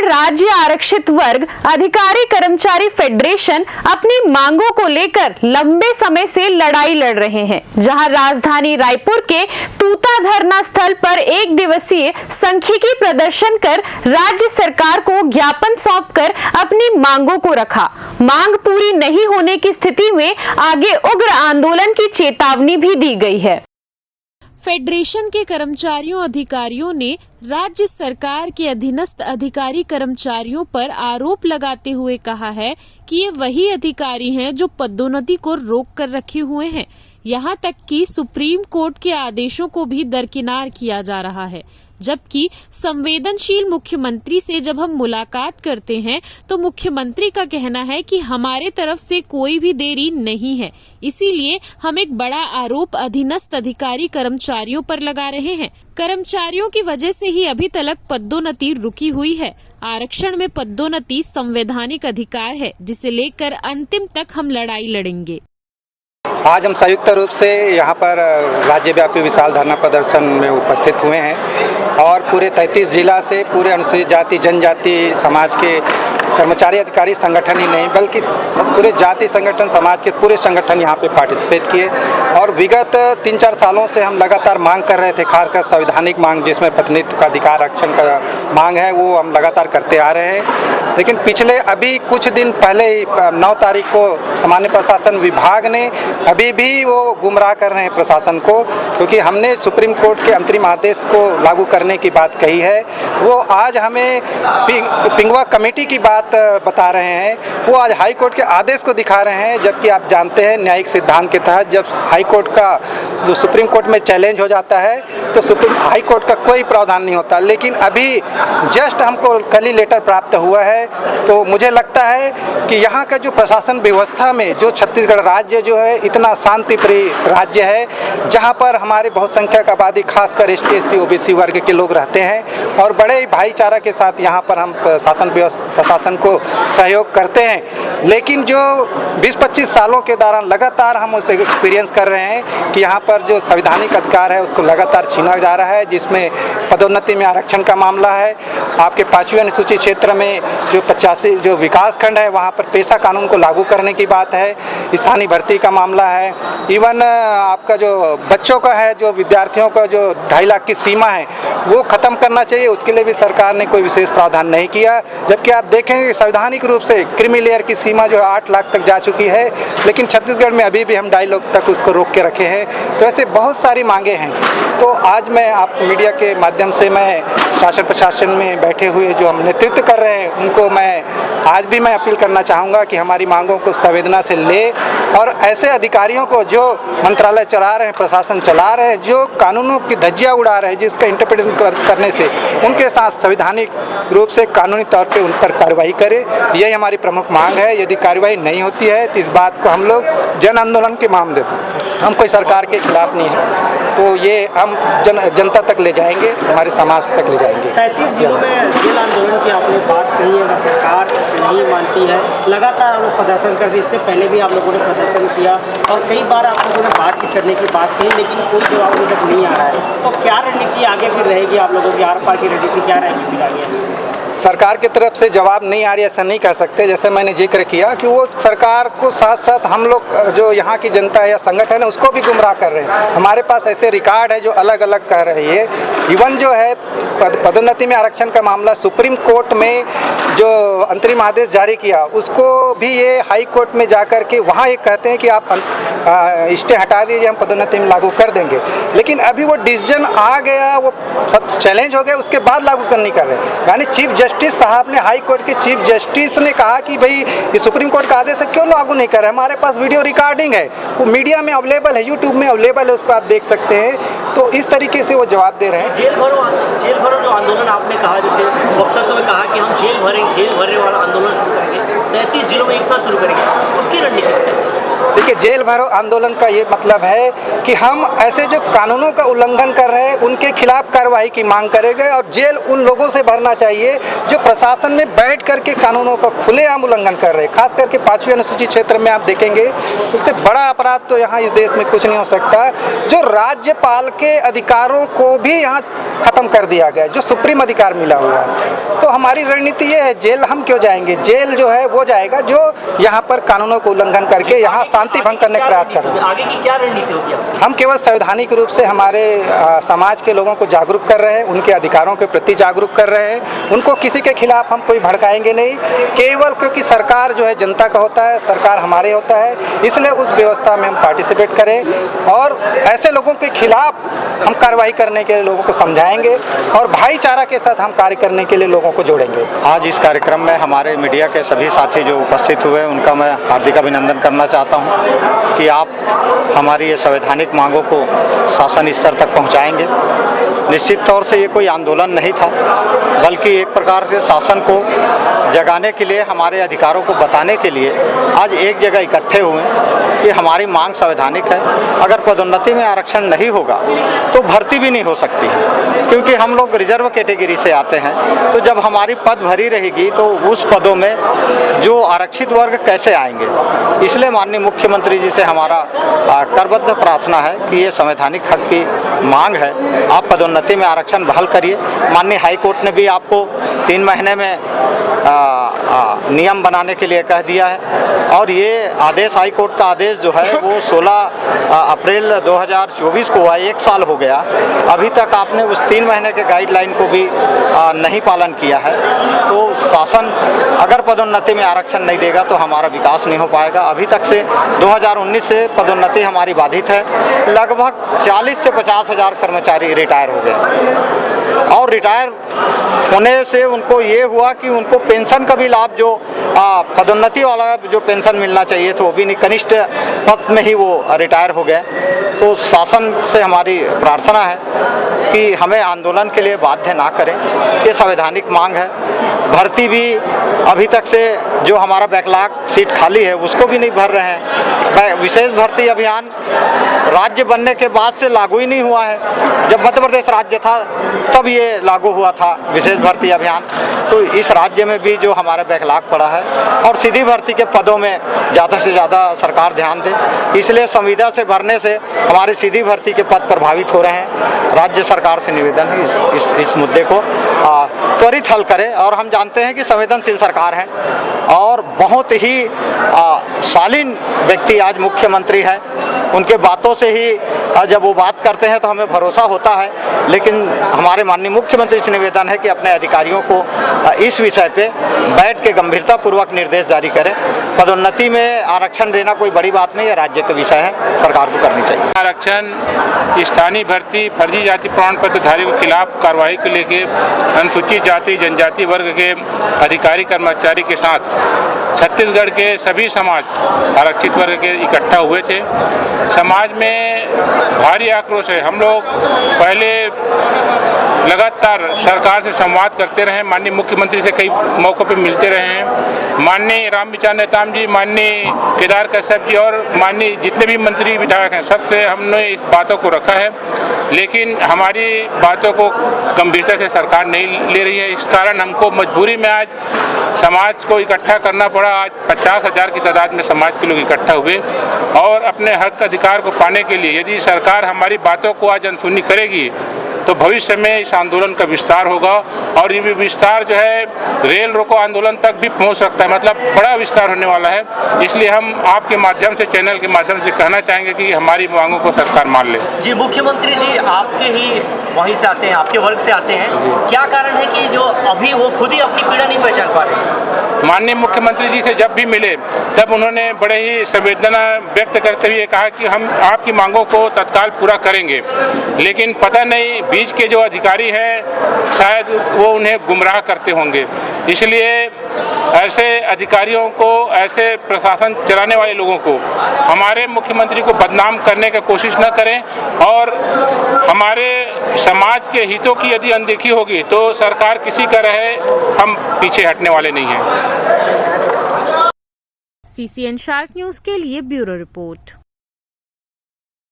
छत्तीसगढ़ राज्य आरक्षित वर्ग अधिकारी कर्मचारी फेडरेशन अपनी मांगों को लेकर लंबे समय से लड़ाई लड़ रहे हैं। जहां राजधानी रायपुर के तूता धरना स्थल पर एक दिवसीय सांख्यिकी प्रदर्शन कर राज्य सरकार को ज्ञापन सौंपकर अपनी मांगों को रखा। मांग पूरी नहीं होने की स्थिति में आगे उग्र आंदोलन की चेतावनी भी दी गई है। फेडरेशन के कर्मचारियों अधिकारियों ने राज्य सरकार के अधीनस्थ अधिकारी कर्मचारियों पर आरोप लगाते हुए कहा है कि ये वही अधिकारी हैं जो पदोन्नति को रोक कर रखे हुए हैं। यहाँ तक कि सुप्रीम कोर्ट के आदेशों को भी दरकिनार किया जा रहा है। जबकि संवेदनशील मुख्यमंत्री से जब हम मुलाकात करते हैं तो मुख्यमंत्री का कहना है कि हमारे तरफ से कोई भी देरी नहीं है, इसीलिए हम एक बड़ा आरोप अधीनस्थ अधिकारी कर्मचारियों पर लगा रहे हैं। कर्मचारियों की वजह से ही अभी तक पदोन्नति रुकी हुई है। आरक्षण में पदोन्नति संवैधानिक अधिकार है, जिसे लेकर अंतिम तक हम लड़ाई लड़ेंगे। आज हम संयुक्त रूप से यहाँ पर राज्यव्यापी विशाल धरना प्रदर्शन में उपस्थित हुए हैं और पूरे 33 जिला से पूरे अनुसूचित जाति जनजाति समाज के कर्मचारी अधिकारी संगठन ही नहीं बल्कि पूरे जाति संगठन समाज के पूरे संगठन यहाँ पे पार्टिसिपेट किए और विगत 3-4 सालों से हम लगातार मांग कर रहे थे। खासकर संवैधानिक मांग जिसमें प्रतिनिधित्व का अधिकार आरक्षण का मांग है वो हम लगातार करते आ रहे हैं। लेकिन पिछले अभी कुछ दिन पहले 9 तारीख को सामान्य प्रशासन विभाग ने अभी भी वो गुमराह कर रहे हैं प्रशासन को, क्योंकि हमने सुप्रीम कोर्ट के अंतरिम आदेश को लागू करने की बात कही है। वो आज हमें पिंगवा कमेटी की बात बता रहे हैं, वो आज हाई कोर्ट के आदेश को दिखा रहे हैं। जबकि आप जानते हैं न्यायिक सिद्धांत के तहत जब हाई कोर्ट का जो सुप्रीम कोर्ट में चैलेंज हो जाता है तो सुप्रीम हाई कोर्ट का कोई प्रावधान नहीं होता। लेकिन अभी जस्ट हमको कल ही लेटर प्राप्त हुआ है, तो मुझे लगता है कि यहाँ का जो प्रशासन व्यवस्था में जो छत्तीसगढ़ राज्य जो है इतना शांतिप्रिय राज्य है, जहाँ पर हमारे बहुसंख्यक आबादी खासकर ST SC OBC वर्ग के लोग रहते हैं और बड़े भाईचारा के साथ यहाँ पर हम प्रशासन को सहयोग करते हैं। लेकिन जो 20-25 सालों के दौरान लगातार हम उसे एक्सपीरियंस कर रहे हैं कि यहाँ पर जो संवैधानिक अधिकार है उसको लगातार छीना जा रहा है, जिसमें पदोन्नति में आरक्षण का मामला है। आपके 5वीं अनुसूचित क्षेत्र में जो 85 जो विकास खंड है वहाँ पर पेशा कानून को लागू करने की बात है, स्थानीय भर्ती का मामला है, इवन आपका जो बच्चों का है, जो विद्यार्थियों का जो 2.5 लाख की सीमा है वो ख़त्म करना चाहिए, उसके लिए भी सरकार ने कोई विशेष प्रावधान नहीं किया। जबकि आप देखेंगे संवैधानिक रूप से क्रीमी लेयर की सीमा जो 8 लाख तक जा चुकी है, लेकिन छत्तीसगढ़ में अभी भी हम 2.5 लाख तक उसको रोक के रखे हैं। तो ऐसे बहुत सारी मांगे हैं। तो आज मैं आप मीडिया के माध्यम से मैं शासन प्रशासन में बैठे हुए जो हम नेतृत्व कर रहे हैं उनको आज भी मैं अपील करना चाहूँगा कि हमारी मांगों को संवेदना से ले और ऐसे अधिकारियों को जो मंत्रालय चला रहे हैं, प्रशासन चला रहे हैं, जो कानूनों की धज्जियाँ उड़ा रहे हैं, जिसका इंटरप्रिटेशन करने से उनके साथ संवैधानिक रूप से कानूनी तौर पे उन पर कार्रवाई करे। यही हमारी प्रमुख मांग है। यदि कार्रवाई नहीं होती है तो इस बात को हम लोग जन आंदोलन के मामले से, हम कोई सरकार के खिलाफ नहीं है, तो ये हम जनता तक ले जाएंगे, हमारे समाज तक ले जाएंगे। 33 जिलों में जेल आंदोलन की आपने बात कही है, सरकार नहीं मानती है, लगातार आप लोग प्रदर्शन करते, इससे पहले भी आप लोगों ने प्रदर्शन किया और कई बार आप लोगों ने बातचीत करने की बात कही, लेकिन कोई जवाब अभी तक नहीं आ रहा है। तो क्या रणनीति आगे फिर रहेगी आप लोगों की, आर पार की रणनीति क्या रहेगी फिर आगे? सरकार की तरफ से जवाब नहीं आ रही, ऐसा नहीं कह सकते। जैसे मैंने जिक्र किया कि वो सरकार को साथ साथ हम लोग जो यहाँ की जनता या संगठन है उसको भी गुमराह कर रहे हैं। हमारे पास ऐसे रिकॉर्ड है जो अलग अलग कह रही है। इवन जो है पदोन्नति में आरक्षण का मामला सुप्रीम कोर्ट में जो अंतरिम आदेश जारी किया उसको भी ये हाई कोर्ट में जाकर के वहाँ ये कहते हैं कि आप स्टे हटा दीजिए, हम पदोन्नति में लागू कर देंगे। लेकिन अभी वो डिसीजन आ गया, वो सब चैलेंज हो गया, उसके बाद लागू नहीं कर रहे। यानी चीफ जस्टिस साहब ने, हाई कोर्ट के चीफ जस्टिस ने कहा कि भाई ये सुप्रीम कोर्ट का आदेश है, क्यों लागू नहीं कर रहे? हमारे पास वीडियो रिकॉर्डिंग है, वो मीडिया में अवेलेबल है, यूट्यूब में अवेलेबल है, उसको आप देख सकते हैं। तो इस तरीके से वो जवाब दे रहे हैं। जेल भरो जो आंदोलन आपने कहा, जैसे वक्तव्य में कहा कि हम जेल भरने वाला आंदोलन शुरू करेंगे, 33 जिलों में एक साथ शुरू करेंगे, उसकी रणनीति? देखिए, जेल भरो आंदोलन का ये मतलब है कि हम ऐसे जो कानूनों का उल्लंघन कर रहे हैं उनके खिलाफ कार्रवाई की मांग करेंगे और जेल उन लोगों से भरना चाहिए जो प्रशासन में बैठ करके कानूनों का खुलेआम उल्लंघन कर रहे हैं। खास करके 5वीं अनुसूचित क्षेत्र में आप देखेंगे, उससे बड़ा अपराध तो यहाँ इस देश में कुछ नहीं हो सकता। जो राज्यपाल के अधिकारों को भी यहाँ खत्म कर दिया गया, जो सुप्रीम अधिकार मिला हुआ है। तो हमारी रणनीति ये है, जेल हम क्यों जाएंगे? जेल जो है वो जाएगा जो यहाँ पर कानूनों को उल्लंघन करके यहाँ शांति भंग करने का प्रयास कर रहे हैं। आगे की क्या रणनीति होगी आपकी? हम केवल संवैधानिक रूप से हमारे समाज के लोगों को जागरूक कर रहे हैं, उनके अधिकारों के प्रति जागरूक कर रहे हैं। उनको किसी के खिलाफ हम कोई भड़काएंगे नहीं, केवल क्योंकि सरकार जो है जनता का होता है, सरकार हमारे होता है, इसलिए उस व्यवस्था में हम पार्टिसिपेट करें और ऐसे लोगों के खिलाफ हम कार्रवाई करने के लिए लोगों को समझाएंगे और भाईचारा के साथ हम कार्य करने के लिए लोगों को जोड़ेंगे। आज इस कार्यक्रम में हमारे मीडिया के सभी साथी जो उपस्थित हुए उनका मैं हार्दिक अभिनंदन करना चाहता हूं कि आप हमारी ये संवैधानिक मांगों को शासन स्तर तक पहुंचाएंगे। निश्चित तौर से ये कोई आंदोलन नहीं था, बल्कि एक प्रकार से शासन को जगाने के लिए, हमारे अधिकारों को बताने के लिए आज एक जगह इकट्ठे हुए कि हमारी मांग संवैधानिक है। अगर पदोन्नति में आरक्षण नहीं होगा तो भर्ती भी नहीं हो सकती है, क्योंकि हम लोग रिजर्व कैटेगरी से आते हैं। तो जब हमारी पद भरी रहेगी तो उस पदों में जो आरक्षित वर्ग कैसे आएंगे? इसलिए माननीय मुख्यमंत्री जी से हमारा करबद्ध प्रार्थना है कि ये संवैधानिक हक की मांग है, आप पदोन्नति में आरक्षण बहाल करिए। माननीय हाई कोर्ट ने भी आपको 3 महीने में नियम बनाने के लिए कह दिया है और ये आदेश, हाई कोर्ट का आदेश जो है वो 16 अप्रैल 2024 को हुआ, 1 साल हो गया। अभी तक आपने उस 3 महीने के गाइडलाइन को भी नहीं पालन किया है। तो शासन अगर पदोन्नति में आरक्षण नहीं देगा तो हमारा विकास नहीं हो पाएगा। अभी तक से 2019 से पदोन्नति हमारी बाधित है। लगभग 40 से 50 हज़ार कर्मचारी रिटायर हो गए और रिटायर होने से उनको ये हुआ कि उनको पेंशन का भी लाभ, जो पदोन्नति वाला जो पेंशन मिलना चाहिए तो वो भी नहीं, कनिष्ठ पद में ही वो रिटायर हो गए। तो शासन से हमारी प्रार्थना है कि हमें आंदोलन के लिए बाध्य ना करें, ये संवैधानिक मांग है। भर्ती भी अभी तक से जो हमारा बैकलॉग सीट खाली है उसको भी नहीं भर रहे हैं। विशेष भर्ती अभियान राज्य बनने के बाद से लागू ही नहीं हुआ है। जब मध्य प्रदेश राज्य था तब ये लागू हुआ था विशेष भर्ती अभियान। तो इस राज्य में भी जो हमारा बैकलॉग पड़ा है और सीधी भर्ती के पदों में ज़्यादा से ज़्यादा सरकार ध्यान दे। इसलिए संविदा से भरने से हमारे सीधी भर्ती के पद प्रभावित हो रहे हैं। राज्य सरकार से निवेदन है इस मुद्दे को त्वरित हल करे। और हम जानते हैं कि संवेदनशील सरकार है और बहुत ही शालीन व्यक्ति आज मुख्यमंत्री है। उनके बातों से ही जब वो बात करते हैं तो हमें भरोसा होता है। लेकिन हमारे माननीय मुख्यमंत्री से निवेदन है कि अपने अधिकारियों को इस विषय पे बैठ के गंभीरतापूर्वक निर्देश जारी करें। पदोन्नति में आरक्षण देना कोई बड़ी बात नहीं है, राज्य का विषय है, सरकार को करनी चाहिए। आरक्षण, स्थानीय भर्ती, फर्जी जाति प्रमाण पत्र धारियों के खिलाफ कार्रवाई को लेकर अनुसूचित जाति जनजाति वर्ग के अधिकारी कर्मचारी के साथ छत्तीसगढ़ के सभी समाज आरक्षित वर्ग के इकट्ठा हुए थे। समाज में भारी आक्रोश है। हम लोग पहले लगातार सरकार से संवाद करते रहे, माननीय मुख्यमंत्री से कई मौक़ों पे मिलते रहे हैं। माननीय रामविचार नेताम जी, माननीय केदार कश्यप जी और माननीय जितने भी मंत्री विधायक हैं, सबसे हमने इस बातों को रखा है, लेकिन हमारी बातों को गंभीरता से सरकार नहीं ले रही है। इस कारण हमको मजबूरी में आज समाज को इकट्ठा करना पड़ा। आज 50,000 की तादाद में समाज के लोग इकट्ठा हुए और अपने हक अधिकार को पाने के लिए यदि सरकार हमारी बातों को आज अनसुनी करेगी तो भविष्य में इस आंदोलन का विस्तार होगा और ये विस्तार जो है रेल रोको आंदोलन तक भी पहुंच सकता है। मतलब बड़ा विस्तार होने वाला है। इसलिए हम आपके माध्यम से, चैनल के माध्यम से कहना चाहेंगे कि हमारी मांगों को सरकार मान ले। जी, मुख्यमंत्री जी आपके ही वहीं से आते हैं, आपके वर्ग से आते हैं, क्या कारण है कि जो अभी वो खुद ही अपनी पीड़ा नहीं पहचान पा रहे? माननीय मुख्यमंत्री जी से जब भी मिले तब उन्होंने बड़े ही संवेदना व्यक्त करते हुए कहा कि हम आपकी मांगों को तत्काल पूरा करेंगे, लेकिन पता नहीं बीच के जो अधिकारी हैं शायद वो उन्हें गुमराह करते होंगे। इसलिए ऐसे अधिकारियों को, ऐसे प्रशासन चलाने वाले लोगों को, हमारे मुख्यमंत्री को बदनाम करने की कोशिश न करें और हमारे समाज के हितों की यदि अनदेखी होगी तो सरकार किसी का रहे, हम पीछे हटने वाले नहीं हैं। CCN शार्क न्यूज के लिए ब्यूरो रिपोर्ट।